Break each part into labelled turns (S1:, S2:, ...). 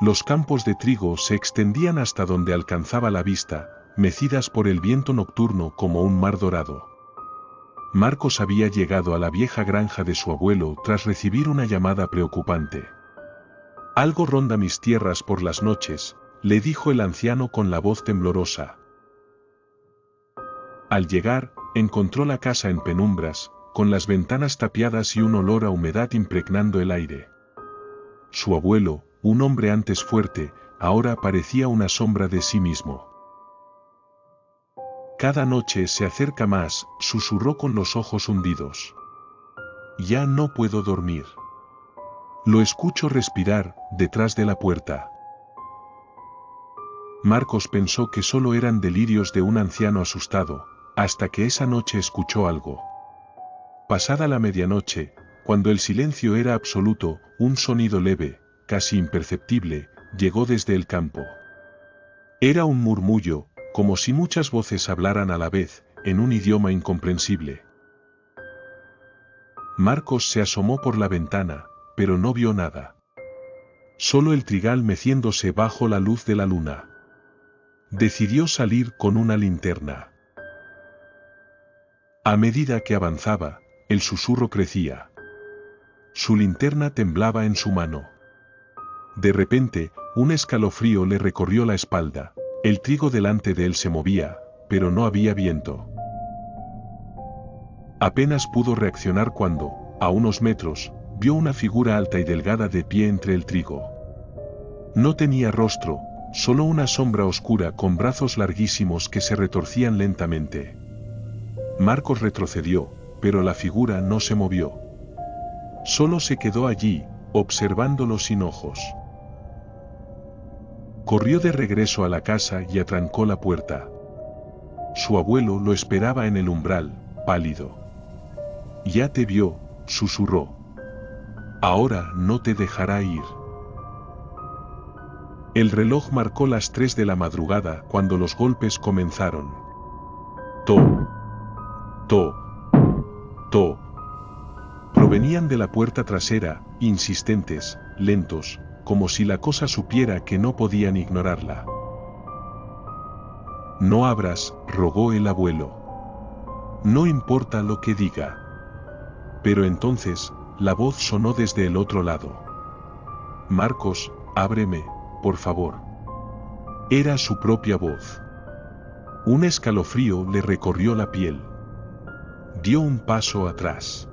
S1: Los campos de trigo se extendían hasta donde alcanzaba la vista, mecidas por el viento nocturno como un mar dorado. Marcos había llegado a la vieja granja de su abuelo tras recibir una llamada preocupante. «Algo ronda mis tierras por las noches», le dijo el anciano con la voz temblorosa. Al llegar, encontró la casa en penumbras, con las ventanas tapiadas y un olor a humedad impregnando el aire. Su abuelo, un hombre antes fuerte, ahora parecía una sombra de sí mismo. «Cada noche se acerca más», susurró con los ojos hundidos. «Ya no puedo dormir. Lo escucho respirar, detrás de la puerta». Marcos pensó que solo eran delirios de un anciano asustado, hasta que esa noche escuchó algo. Pasada la medianoche, cuando el silencio era absoluto, un sonido leve, casi imperceptible, llegó desde el campo. Era un murmullo, como si muchas voces hablaran a la vez, en un idioma incomprensible. Marcos se asomó por la ventana, pero no vio nada. Solo el trigal meciéndose bajo la luz de la luna. Decidió salir con una linterna. A medida que avanzaba, el susurro crecía. Su linterna temblaba en su mano. De repente, un escalofrío le recorrió la espalda. El trigo delante de él se movía, pero no había viento. Apenas pudo reaccionar cuando, a unos metros, vio una figura alta y delgada de pie entre el trigo. No tenía rostro, solo una sombra oscura con brazos larguísimos que se retorcían lentamente. Marcos retrocedió, pero la figura no se movió. Solo se quedó allí, observándolo sin ojos. Corrió de regreso a la casa y atrancó la puerta. Su abuelo lo esperaba en el umbral, pálido. «Ya te vio», susurró. «Ahora no te dejará ir». El reloj marcó las 3 de la madrugada cuando los golpes comenzaron. «To, to, to». Provenían de la puerta trasera, insistentes, lentos, como si la cosa supiera que no podían ignorarla. «No abras», rogó el abuelo. «No importa lo que diga». Pero entonces, la voz sonó desde el otro lado. «Marcos, ábreme, por favor». Era su propia voz. Un escalofrío le recorrió la piel. Dio un paso atrás.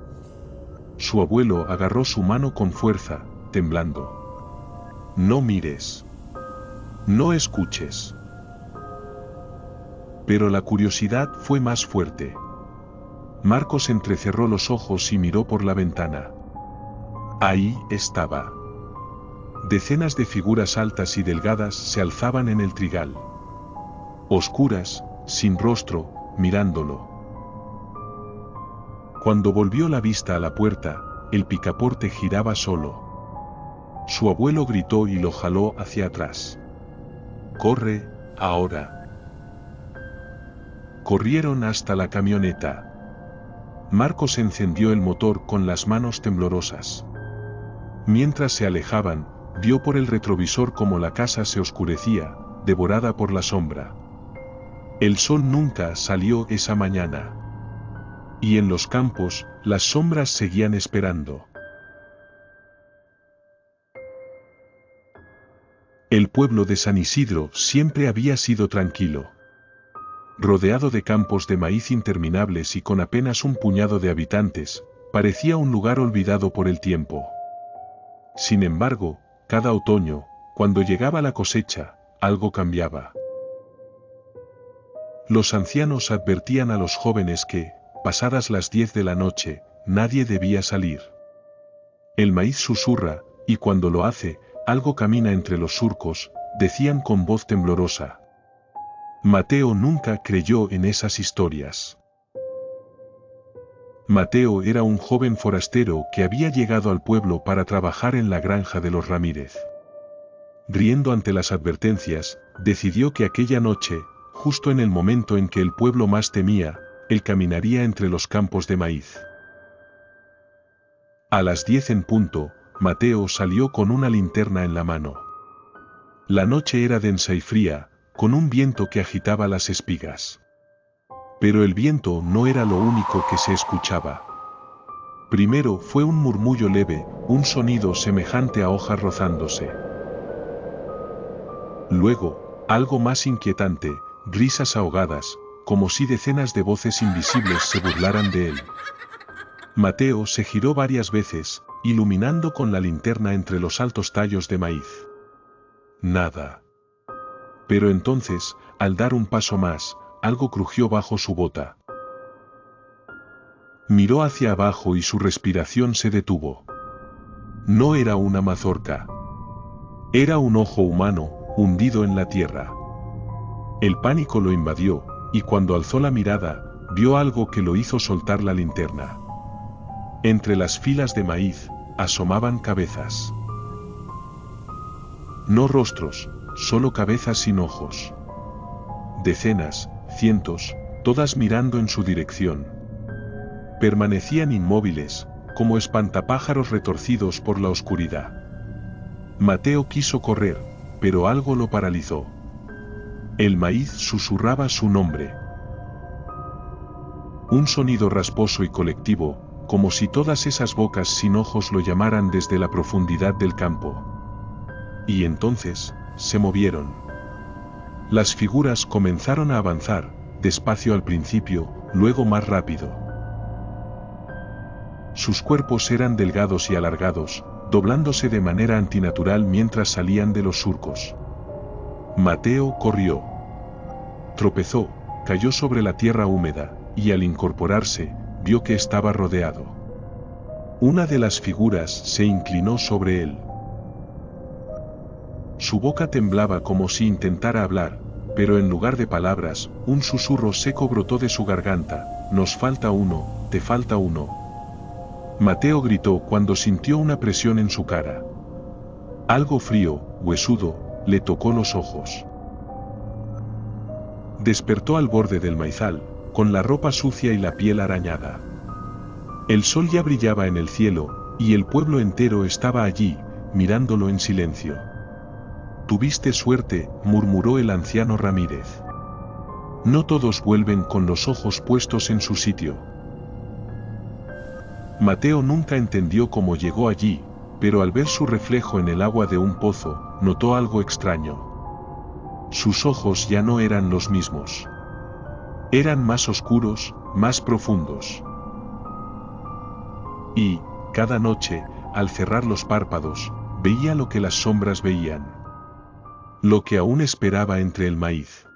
S1: Su abuelo agarró su mano con fuerza, temblando. «No mires. No escuches». Pero la curiosidad fue más fuerte. Marcos entrecerró los ojos y miró por la ventana. Ahí estaba. Decenas de figuras altas y delgadas se alzaban en el trigal. Oscuras, sin rostro, mirándolo. Cuando volvió la vista a la puerta, el picaporte giraba solo. Su abuelo gritó y lo jaló hacia atrás. «Corre, ahora». Corrieron hasta la camioneta. Marcos encendió el motor con las manos temblorosas. Mientras se alejaban, vio por el retrovisor cómo la casa se oscurecía, devorada por la sombra. El sol nunca salió esa mañana. Y en los campos, las sombras seguían esperando. El pueblo de San Isidro siempre había sido tranquilo. Rodeado de campos de maíz interminables y con apenas un puñado de habitantes, parecía un lugar olvidado por el tiempo. Sin embargo, cada otoño, cuando llegaba la cosecha, algo cambiaba. Los ancianos advertían a los jóvenes que, pasadas las 10 de la noche, nadie debía salir. El maíz susurra, y cuando lo hace, algo camina entre los surcos, decían con voz temblorosa. Mateo nunca creyó en esas historias. Mateo era un joven forastero que había llegado al pueblo para trabajar en la granja de los Ramírez. Riendo ante las advertencias, decidió que aquella noche, justo en el momento en que el pueblo más temía, él caminaría entre los campos de maíz. A las 10 en punto, Mateo salió con una linterna en la mano. La noche era densa y fría, con un viento que agitaba las espigas. Pero el viento no era lo único que se escuchaba. Primero fue un murmullo leve, un sonido semejante a hojas rozándose. Luego, algo más inquietante, risas ahogadas, como si decenas de voces invisibles se burlaran de él. Mateo se giró varias veces, iluminando con la linterna entre los altos tallos de maíz. Nada. Pero entonces, al dar un paso más, algo crujió bajo su bota. Miró hacia abajo y su respiración se detuvo. No era una mazorca. Era un ojo humano, hundido en la tierra. El pánico lo invadió, y cuando alzó la mirada, vio algo que lo hizo soltar la linterna. Entre las filas de maíz, asomaban cabezas. No rostros, solo cabezas sin ojos. Decenas, cientos, todas mirando en su dirección. Permanecían inmóviles, como espantapájaros retorcidos por la oscuridad. Mateo quiso correr, pero algo lo paralizó. El maíz susurraba su nombre. Un sonido rasposo y colectivo, como si todas esas bocas sin ojos lo llamaran desde la profundidad del campo. Y entonces, se movieron. Las figuras comenzaron a avanzar, despacio al principio, luego más rápido. Sus cuerpos eran delgados y alargados, doblándose de manera antinatural mientras salían de los surcos. Mateo corrió. Tropezó, cayó sobre la tierra húmeda, y al incorporarse, vio que estaba rodeado. Una de las figuras se inclinó sobre él. Su boca temblaba como si intentara hablar, pero en lugar de palabras, un susurro seco brotó de su garganta: «Nos falta uno, te falta uno». Mateo gritó cuando sintió una presión en su cara. Algo frío, huesudo, le tocó los ojos. Despertó al borde del maizal, con la ropa sucia y la piel arañada. El sol ya brillaba en el cielo, y el pueblo entero estaba allí, mirándolo en silencio. «Tuviste suerte», murmuró el anciano Ramírez. «No todos vuelven con los ojos puestos en su sitio». Mateo nunca entendió cómo llegó allí, pero al ver su reflejo en el agua de un pozo, notó algo extraño. Sus ojos ya no eran los mismos. Eran más oscuros, más profundos. Y, cada noche, al cerrar los párpados, veía lo que las sombras veían. Lo que aún esperaba entre el maíz.